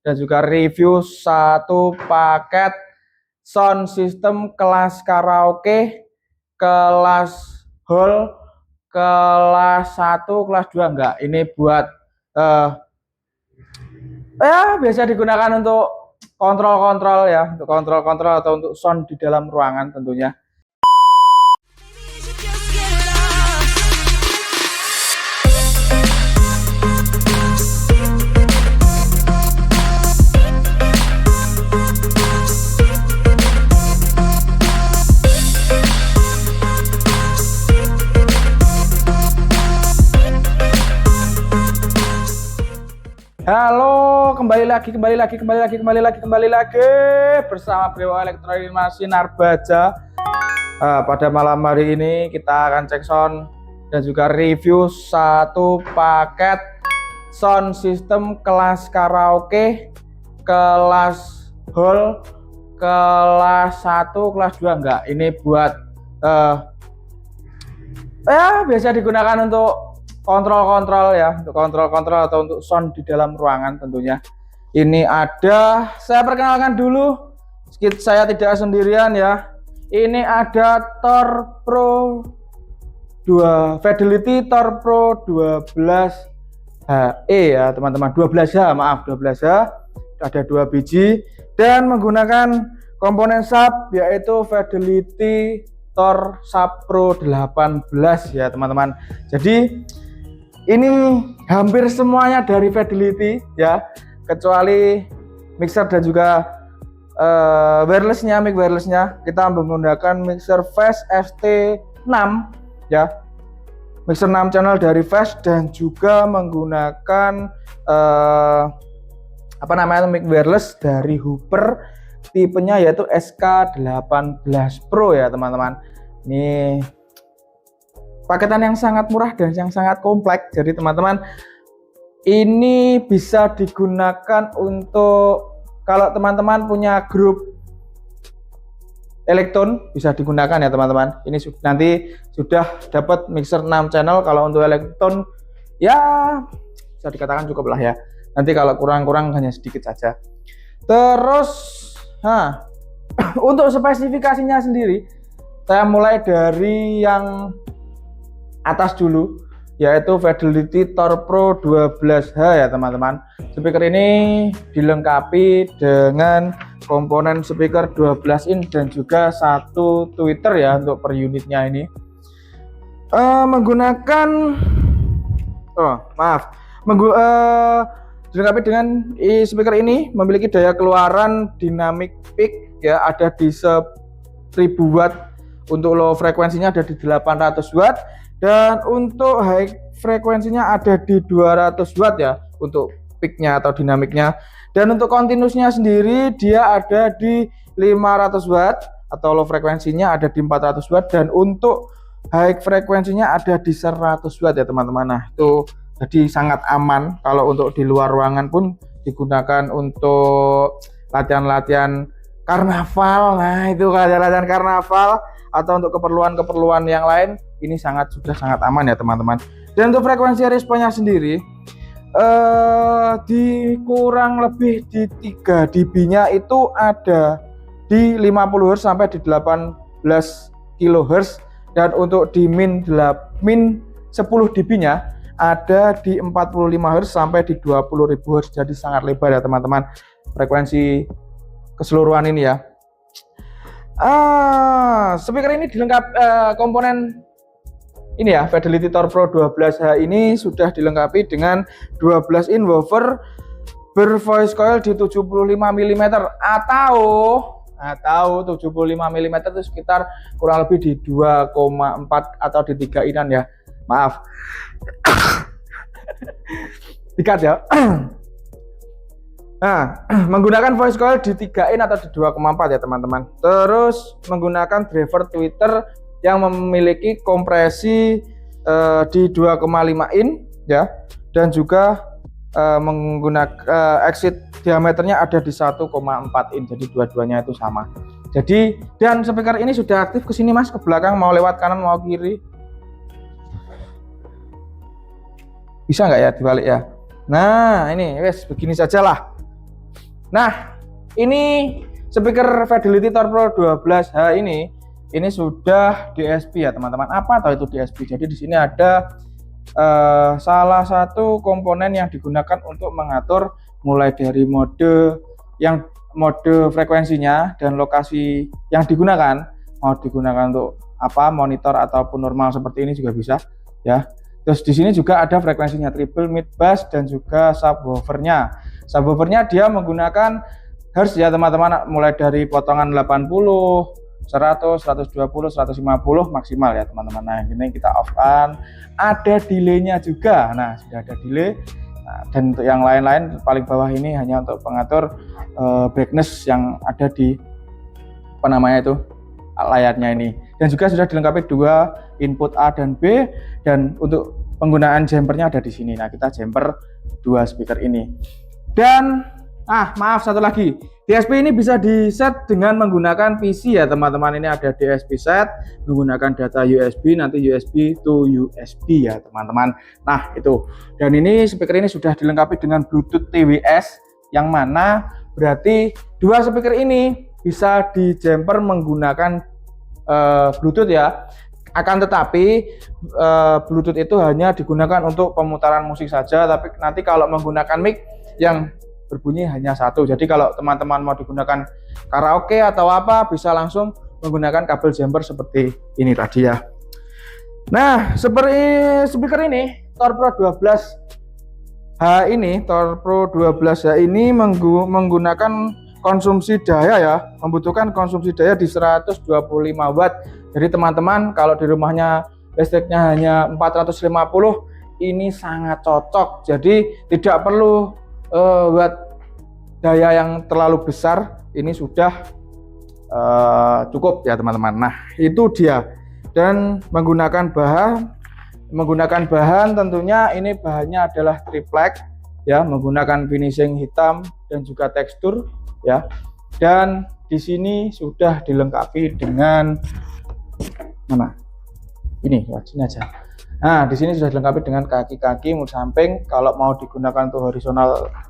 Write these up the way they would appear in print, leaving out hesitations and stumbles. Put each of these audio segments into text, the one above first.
dan juga review satu paket sound system kelas karaoke, kelas hall, kelas 1, kelas 2 enggak. Ini buat biasa digunakan untuk kontrol-kontrol ya, untuk kontrol-kontrol atau untuk sound di dalam ruangan tentunya. Halo, kembali lagi bersama Brewo Elektronik Sinar Baja. Pada malam hari ini kita akan cek sound dan juga review satu paket sound system kelas karaoke, kelas hall, kelas 1, kelas 2 enggak. Ini buat biasa digunakan untuk kontrol-kontrol ya, untuk kontrol-kontrol atau untuk sound di dalam ruangan tentunya. Ini ada, saya perkenalkan dulu, saya tidak sendirian ya. Ini ada Thor Pro 2 Fidelity Thor Pro 12 HE ya teman-teman, 12H maaf, 12H, ada 2 biji dan menggunakan komponen sub yaitu Fidelity Thor Sub Pro 18 ya teman-teman. Jadi ini hampir semuanya dari Fidelity ya, kecuali mixer dan juga wirelessnya, mic wirelessnya kita menggunakan mixer Fast ST6 ya, mixer 6 channel dari Fast dan juga menggunakan mic wireless dari Hooper, tipenya yaitu SK18 Pro ya teman-teman. Ini paketan yang sangat murah dan yang sangat kompleks. Jadi teman-teman, ini bisa digunakan untuk kalau teman-teman punya grup Elektron, bisa digunakan ya teman-teman. Ini nanti sudah dapat mixer 6 channel. Kalau untuk Elektron ya bisa dikatakan cukup lah ya. Nanti kalau kurang-kurang hanya sedikit saja. Terus untuk spesifikasinya sendiri, saya mulai dari yang atas dulu, yaitu Fidelity Thor Pro 12H ya teman-teman. Speaker ini dilengkapi dengan komponen speaker 12 in dan juga satu tweeter ya untuk per unitnya ini. Dilengkapi dengan speaker ini memiliki daya keluaran dynamic peak ya, ada di 1000 watt. Untuk low frekuensinya ada di 800 watt. Dan untuk high frekuensinya ada di 200 watt ya untuk peaknya atau dinamiknya. Dan untuk continuousnya sendiri dia ada di 500 watt atau low frekuensinya ada di 400 watt. Dan untuk high frekuensinya ada di 100 watt ya teman-teman. Nah itu jadi sangat aman kalau untuk di luar ruangan pun digunakan untuk latihan-latihan karnaval. Nah itu latihan karnaval atau untuk keperluan-keperluan yang lain, ini sudah sangat aman ya teman-teman. Dan untuk frekuensi responnya sendiri di kurang lebih di 3 dB nya itu ada di 50 Hz sampai di 18 kHz. Dan untuk di min 10 dB nya ada di 45 Hz sampai di 20.000 Hz. Jadi sangat lebar ya teman-teman frekuensi keseluruhan ini ya. Speaker ini dilengkapi komponen ini ya, Fidelity Thor Pro 12H ini sudah dilengkapi dengan 12 in woofer bervoice coil di 75 mm atau 75 mm itu sekitar kurang lebih di 2,4 atau di 3 inan ya. Maaf. Dikat ya. Nah, menggunakan voice coil di 3 in atau di 2,4 ya teman-teman. Terus menggunakan driver tweeter yang memiliki kompresi di 2,5 in ya, dan juga menggunakan exit diameternya ada di 1,4 in. Jadi dua-duanya itu sama. Jadi dan speaker ini sudah aktif ke sini Mas, ke belakang mau lewat kanan mau kiri. Bisa nggak ya dibalik ya? Nah, ini wes begini sajalah. Nah, ini speaker Fidelity Thor Pro 12H ini sudah DSP ya teman-teman. Apa tahu itu DSP? Jadi di sini ada salah satu komponen yang digunakan untuk mengatur mulai dari mode frekuensinya dan lokasi yang digunakan, mau digunakan untuk apa, monitor ataupun normal seperti ini juga bisa ya. Terus di sini juga ada frekuensinya treble, mid, bass, dan juga subwoofernya. Subwoofernya dia menggunakan hertz ya teman-teman, mulai dari potongan 80, 100, 120, 150 maksimal ya teman-teman. Nah ini kita off kan, ada delaynya juga. Nah sudah ada delay. Nah, dan untuk yang lain-lain paling bawah ini hanya untuk pengatur brightness yang ada di apa namanya itu layarnya ini. Dan juga sudah dilengkapi dua input A dan B, dan untuk penggunaan jumpernya ada di sini. Nah kita jumper dua speaker ini. Dan maaf, satu lagi, DSP ini bisa di set dengan menggunakan PC ya teman-teman. Ini ada DSP set menggunakan data USB, nanti USB to USB ya teman-teman. Nah itu, dan ini speaker ini sudah dilengkapi dengan Bluetooth TWS, yang mana berarti dua speaker ini bisa di jumper menggunakan Bluetooth ya. Akan tetapi Bluetooth itu hanya digunakan untuk pemutaran musik saja, tapi nanti kalau menggunakan mic yang berbunyi hanya satu. Jadi kalau teman-teman mau digunakan karaoke atau apa, bisa langsung menggunakan kabel jumper seperti ini tadi ya. Nah, seperti speaker ini Thor Pro 12H ini menggunakan konsumsi daya ya, membutuhkan konsumsi daya di 125 watt. Jadi teman-teman kalau di rumahnya listriknya hanya 450, ini sangat cocok. Jadi tidak perlu watt daya yang terlalu besar, ini sudah cukup ya teman-teman. Nah itu dia. Dan menggunakan bahan tentunya ini bahannya adalah triplek ya, menggunakan finishing hitam dan juga tekstur ya. Dan di sini sudah dilengkapi dengan mana? Ini sini aja. Nah, di sini sudah dilengkapi dengan kaki-kaki mur samping. Kalau mau digunakan untuk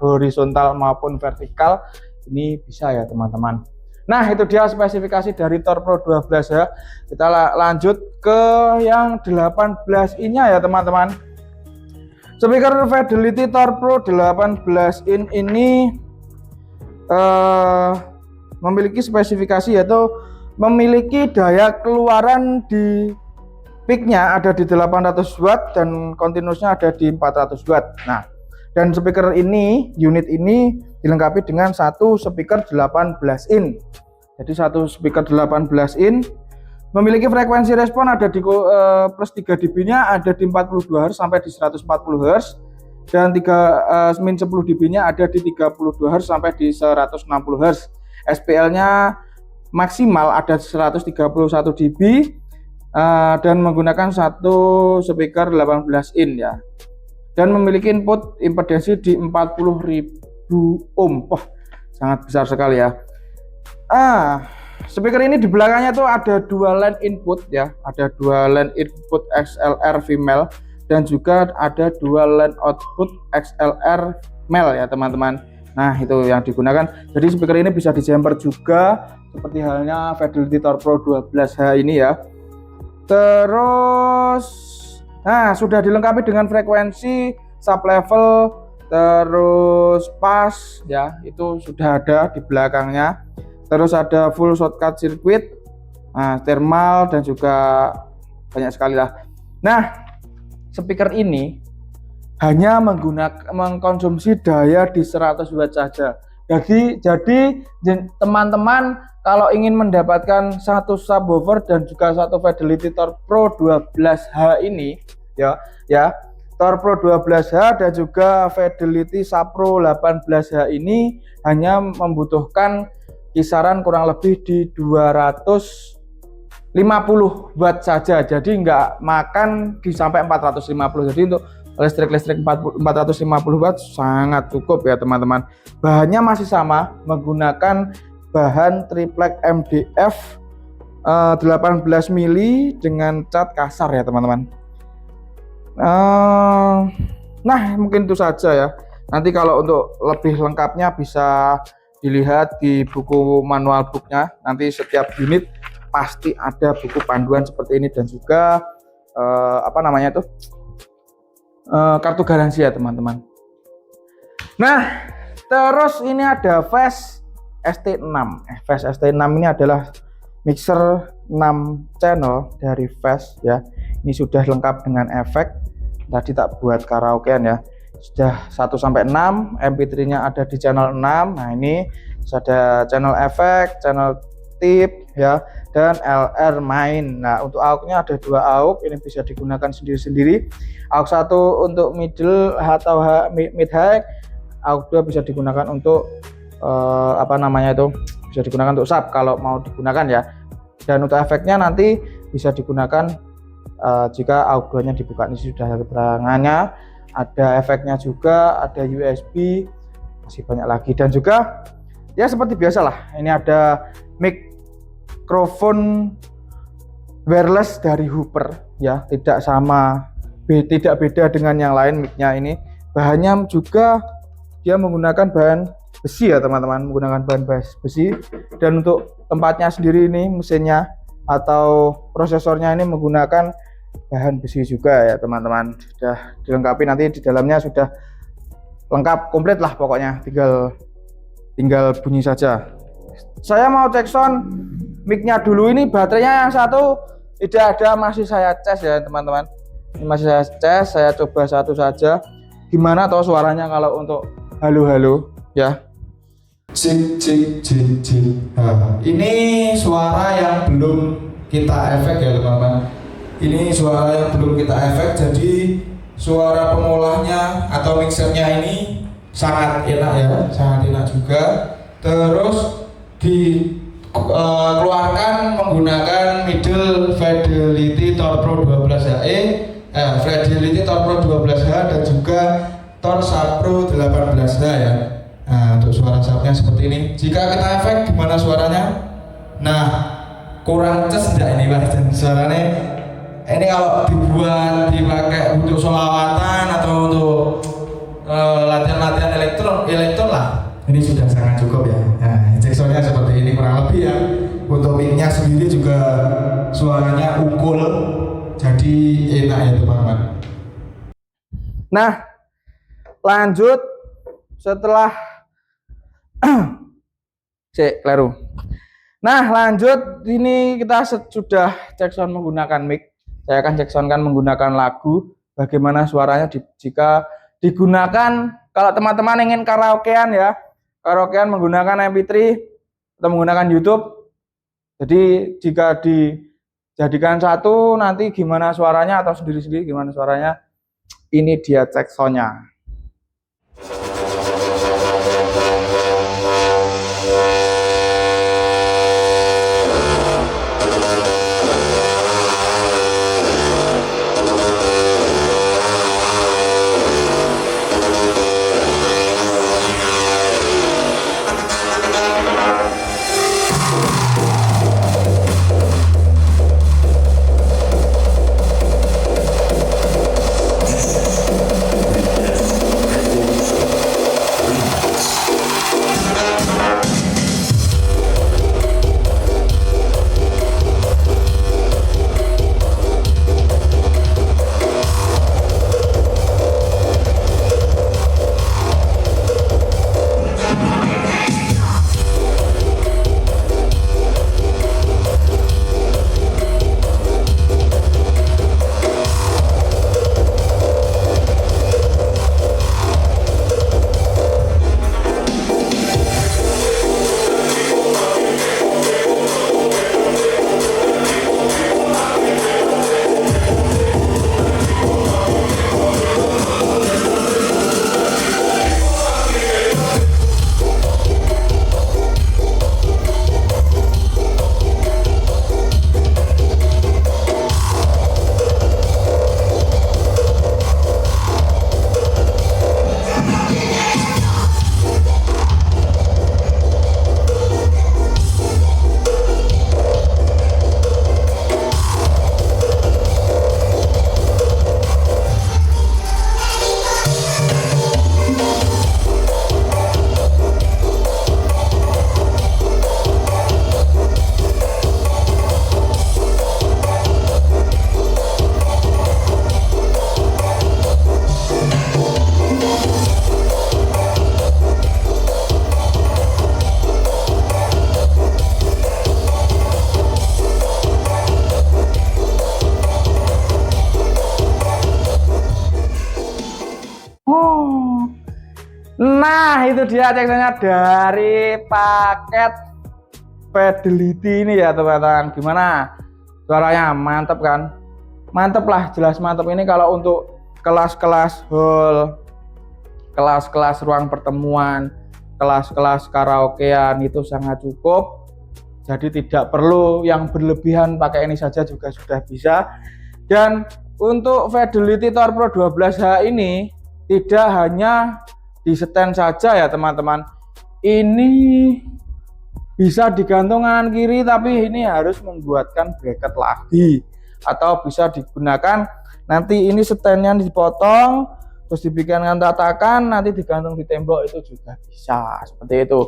horizontal maupun vertikal, ini bisa ya teman-teman. Nah, itu dia spesifikasi dari Thor Pro 12 ya. Kita lanjut ke yang 18 in-nya ya teman-teman. Speaker Fidelity Thor Pro 18 in ini memiliki spesifikasi, yaitu memiliki daya keluaran di peaknya ada di 800 watt dan continuousnya ada di 400 watt. Nah, dan speaker ini, unit ini dilengkapi dengan satu speaker 18 in. Jadi satu speaker 18 in memiliki frekuensi respon ada di plus 3 dB nya ada di 42 Hz sampai di 140 Hz, dan min 10 dB nya ada di 32 Hz sampai di 160 Hz. SPL nya maksimal ada 131 dB dan menggunakan satu speaker 18 in ya, dan memiliki input impedansi di 40.000 ohm. Wah, sangat besar sekali ya. Speaker ini di belakangnya tuh ada dua line input ya, ada dua line input XLR female dan juga ada dua line output XLR male ya teman-teman. Nah itu yang digunakan. Jadi speaker ini bisa di jumper juga seperti halnya Fidelity Thor Pro 12H ini ya. Terus sudah dilengkapi dengan frekuensi sub level, terus pas ya, itu sudah ada di belakangnya. Terus ada full shortcut circuit, thermal, dan juga banyak sekali lah. Nah, speaker ini hanya mengkonsumsi daya di 100 watt saja. Jadi teman-teman kalau ingin mendapatkan satu subwoofer dan juga satu Fidelity Thor Pro 12H ini ya, Thor Pro 12H dan juga Fidelity Sapro 18H ini hanya membutuhkan kisaran kurang lebih di 250 watt saja. Jadi nggak makan di sampai 450. Jadi untuk listrik 450 watt sangat cukup ya teman-teman. Bahannya masih sama, menggunakan bahan triplek MDF 18 mili dengan cat kasar ya teman-teman. Nah mungkin itu saja ya. Nanti kalau untuk lebih lengkapnya bisa dilihat di buku manual booknya, nanti setiap unit pasti ada buku panduan seperti ini, dan juga apa namanya itu, kartu garansi ya teman-teman. Nah, terus ini ada Fast ST6. Fast ST6 ini adalah mixer 6 channel dari Fast ya. Ini sudah lengkap dengan efek. Tadi tak buat karaokean ya. Sudah 1 sampai 6, MP3-nya ada di channel 6. Nah, ini ada channel efek, channel tip ya, dan LR main. Nah, untuk AUX-nya ada 2 AUX, ini bisa digunakan sendiri-sendiri. AUX 1 untuk middle atau mid high, AUX 2 bisa digunakan untuk apa namanya itu, bisa digunakan untuk sub kalau mau digunakan ya. Dan untuk efeknya nanti bisa digunakan jika AUX 2 nya dibuka. Ini sudah ada keterangannya, ada efeknya juga, ada USB, masih banyak lagi. Dan juga ya seperti biasa lah, ini ada mikrofon wireless dari Hooper ya, tidak sama, tidak beda dengan yang lain. Mic-nya ini bahannya juga dia menggunakan bahan besi ya teman-teman, menggunakan bahan besi. Dan untuk tempatnya sendiri ini, mesinnya atau prosesornya ini menggunakan bahan besi juga ya teman-teman. Sudah dilengkapi, nanti di dalamnya sudah lengkap komplit lah pokoknya, tinggal bunyi saja. Saya mau cek sound mic-nya dulu. Ini baterainya yang satu tidak ada, masih saya cas ya teman-teman. Ini masih saya cas, saya coba satu saja. Gimana toh suaranya kalau untuk halo-halo ya. Cik cik cik cik. Nah, ini suara yang belum kita efek ya teman-teman. Ini suara yang belum kita efek, jadi suara pengolahnya atau mixernya ini sangat enak ya, sangat enak juga. Terus dikeluarkan menggunakan middle Fidelity Tor Pro 12HE, Fidelity Tor Pro 12H, dan juga Tor Sapro 18H ya. Nah, untuk suara subnya seperti ini. Jika kita efek, gimana suaranya? Nah, kurang ces enggak ini Mas? Dan suaranya ini kalau dipakai untuk sholawatan atau untuk latihan-latihan elektron lah, ini sudah sangat cukup ya. Nah, cek soundnya seperti ini kurang lebih ya. Untuk mic-nya sendiri juga suaranya ukul, jadi enak ya teman-teman. Nah, lanjut setelah keliru. Nah, lanjut, ini kita sudah cek sound menggunakan mic. Saya akan cek sound kan menggunakan lagu, bagaimana suaranya jika digunakan. Kalau teman-teman ingin karaokean ya, karaokean menggunakan MP3 atau menggunakan YouTube. Jadi jika dijadikan satu, nanti gimana suaranya, atau sendiri-sendiri gimana suaranya. Ini dia cek soundnya. itu dia ceksannya dari paket Fidelity ini ya teman-teman. Gimana? Suaranya mantep kan? Mantep lah, jelas mantep. Ini kalau untuk kelas-kelas hall, kelas-kelas ruang pertemuan, kelas-kelas karaokean itu sangat cukup. Jadi tidak perlu yang berlebihan, pakai ini saja juga sudah bisa. Dan untuk Fidelity Tour Pro 12H ini tidak hanya di stand saja ya teman-teman. Ini bisa digantung kanan kiri, tapi ini harus membuatkan bracket lagi, atau bisa digunakan nanti ini standnya dipotong terus dibikinkan tatakan, nanti digantung di tembok, itu juga bisa seperti itu.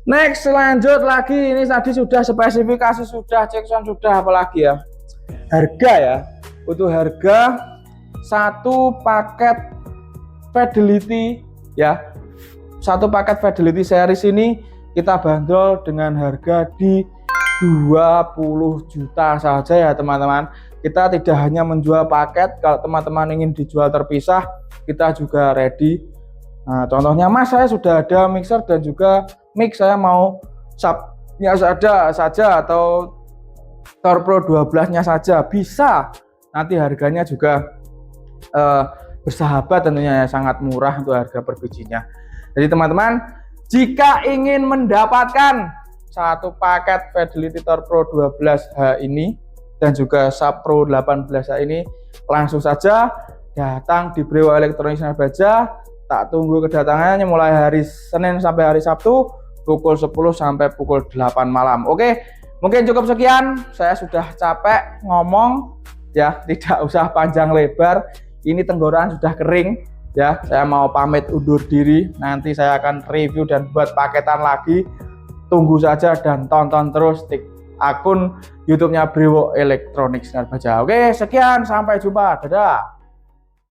Next, lanjut lagi. Ini tadi sudah spesifikasi, sudah cekson, sudah, apalagi ya, harga ya. Untuk harga satu paket Fidelity ya, satu paket Fidelity series ini kita bandrol dengan harga di 20 juta saja ya teman-teman. Kita tidak hanya menjual paket, kalau teman-teman ingin dijual terpisah kita juga ready. Nah, contohnya Mas, saya sudah ada mixer dan juga mix, saya mau subnya saja atau Tour Pro 12-nya saja bisa. Nanti harganya juga bersahabat tentunya ya, sangat murah untuk harga per bijinya. Jadi teman-teman, jika ingin mendapatkan satu paket Fidelity Tour Pro 12H ini dan juga Sub Pro 18H ini, langsung saja datang di Brewo Elektronik Sinar Baja. Tak tunggu kedatangannya mulai hari Senin sampai hari Sabtu pukul 10 sampai pukul 8 malam. Oke, mungkin cukup sekian. Saya sudah capek ngomong ya, tidak usah panjang lebar. Ini tenggorokan sudah kering ya. Saya mau pamit undur diri. Nanti saya akan review dan buat paketan lagi. Tunggu saja dan tonton terus di akun YouTube-nya Brewo Elektronik Sinar Baja. Oke, sekian, sampai jumpa. Dadah.